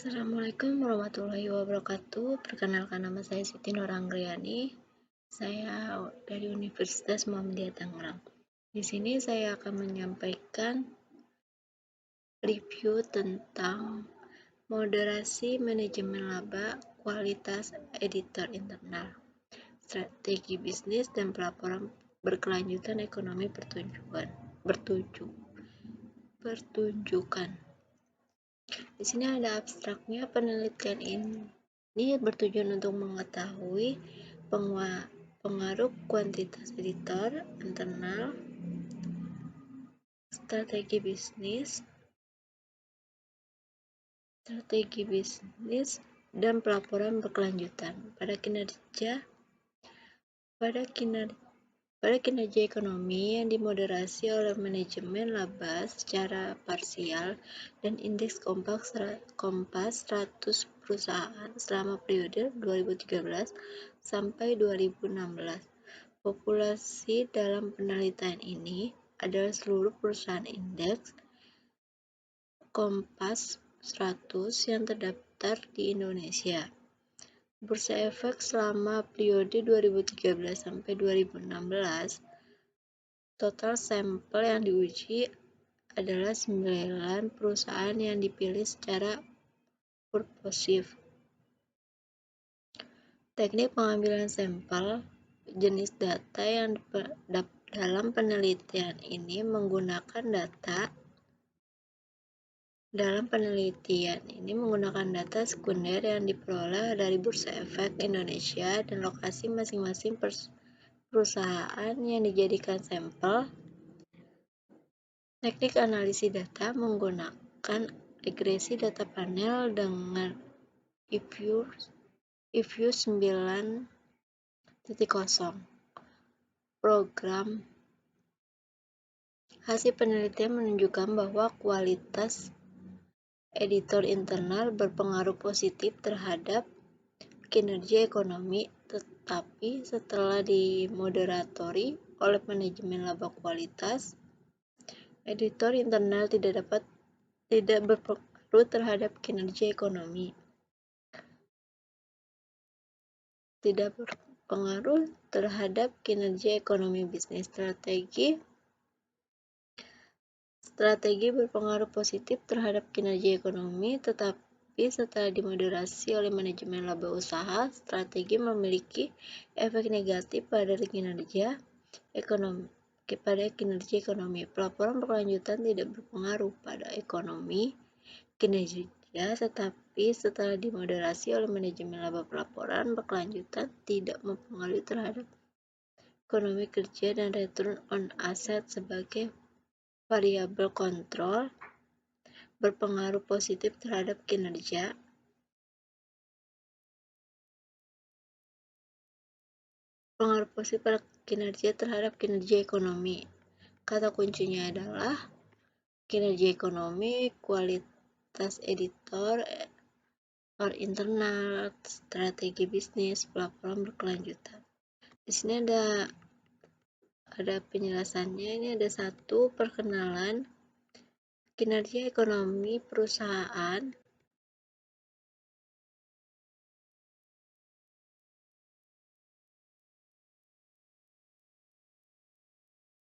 Assalamualaikum warahmatullahi wabarakatuh. Perkenalkan, nama saya Siti Nurangriani. Saya dari Universitas Muhammadiyah Tangerang. Di sini saya akan menyampaikan review tentang moderasi manajemen laba, kualitas editor internal, strategi bisnis, dan pelaporan berkelanjutan ekonomi pertunjukan. Di sini ada abstraknya. Penelitian ini bertujuan untuk mengetahui pengaruh kuantitas editor internal, strategi bisnis, dan pelaporan berkelanjutan pada kinerja ekonomi yang dimoderasi oleh manajemen laba secara parsial dan indeks Kompas 100 perusahaan selama periode 2013 sampai 2016. Populasi dalam penelitian ini adalah seluruh perusahaan indeks Kompas 100 yang terdaftar di Indonesia. Bursa Efek selama periode 2013 sampai 2016, total sampel yang diuji adalah 9 perusahaan yang dipilih secara purposif. Teknik pengambilan sampel. Jenis data yang dalam penelitian ini menggunakan data sekunder yang diperoleh dari Bursa Efek Indonesia dan lokasi masing-masing perusahaan yang dijadikan sampel. Teknik analisis data menggunakan regresi data panel dengan eView 9.0 program. Hasil penelitian menunjukkan bahwa kualitas editor internal berpengaruh positif terhadap kinerja ekonomi, tetapi setelah dimoderatori oleh manajemen laba, kualitas editor internal tidak berpengaruh terhadap kinerja ekonomi. Bisnis. Strategi berpengaruh positif terhadap kinerja ekonomi, tetapi setelah dimoderasi oleh manajemen laba usaha, strategi memiliki efek negatif pada kinerja ekonomi. Pelaporan berkelanjutan tidak berpengaruh pada kinerja, tetapi setelah dimoderasi oleh manajemen laba, pelaporan berkelanjutan tidak mempengaruhi terhadap ekonomi kerja dan return on asset sebagai variabel kontrol berpengaruh positif terhadap kinerja. Pengaruh positif pada kinerja terhadap kinerja ekonomi. Kata kuncinya adalah kinerja ekonomi, kualitas editor internal, strategi bisnis, pelaporan berkelanjutan. Di sini ada penjelasannya. Ini ada 1, perkenalan kinerja ekonomi perusahaan